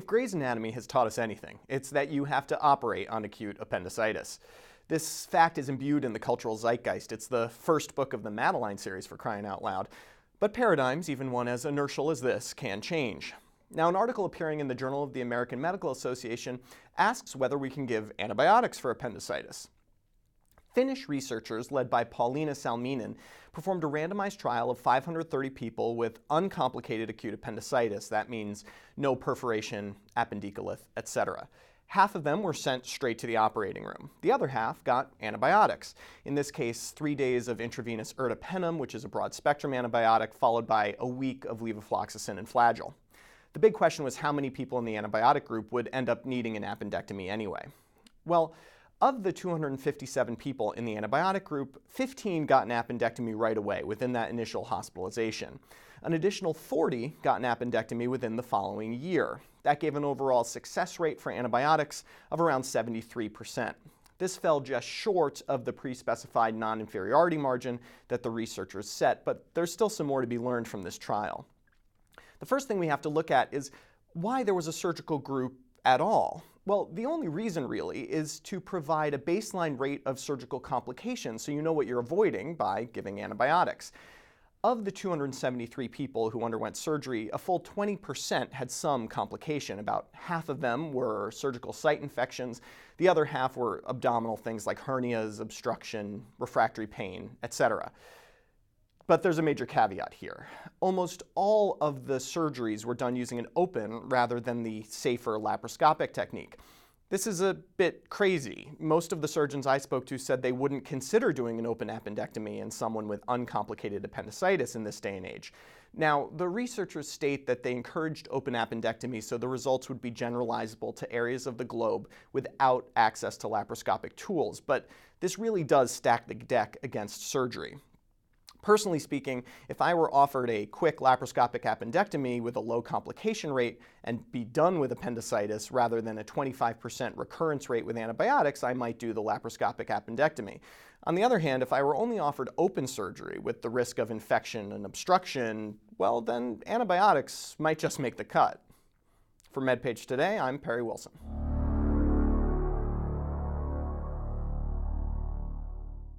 Grey's Anatomy has taught us anything, it's that you have to operate on acute appendicitis. This fact is imbued in the cultural zeitgeist. It's the first book of the Madeline series, for crying out loud. But paradigms, even one as inertial as this, can change. Now, an article appearing in the Journal of the American Medical Association asks whether we can give antibiotics for appendicitis. Finnish researchers, led by Pauliina Salminen, performed a randomized trial of 530 people with uncomplicated acute appendicitis. That means no perforation, appendicolith, etc. Half of them were sent straight to the operating room. The other half got antibiotics. In this case, 3 days of intravenous ertapenem, which is a broad-spectrum antibiotic, followed by a week of levofloxacin and Flagyl. The big question was how many people in the antibiotic group would end up needing an appendectomy anyway. Well, of the 257 people in the antibiotic group, 15 got an appendectomy right away within that initial hospitalization. An additional 40 got an appendectomy within the following year. That gave an overall success rate for antibiotics of around 73%. This fell just short of the pre-specified non-inferiority margin that the researchers set, but there's still some more to be learned from this trial. The first thing we have to look at is why there was a surgical group at all. Well, the only reason really is to provide a baseline rate of surgical complications so you know what you're avoiding by giving antibiotics. Of the 273 people who underwent surgery, a full 20% had some complication. About half of them were surgical site infections. The other half were abdominal things like hernias, obstruction, refractory pain, etc. But there's a major caveat here. Almost all of the surgeries were done using an open rather than the safer laparoscopic technique. This is a bit crazy. Most of the surgeons I spoke to said they wouldn't consider doing an open appendectomy in someone with uncomplicated appendicitis in this day and age. Now, the researchers state that they encouraged open appendectomy so the results would be generalizable to areas of the globe without access to laparoscopic tools, but this really does stack the deck against surgery. Personally speaking, if I were offered a quick laparoscopic appendectomy with a low complication rate and be done with appendicitis rather than a 25% recurrence rate with antibiotics, I might do the laparoscopic appendectomy. On the other hand, if I were only offered open surgery with the risk of infection and obstruction, well, then antibiotics might just make the cut. For MedPage Today, I'm Perry Wilson.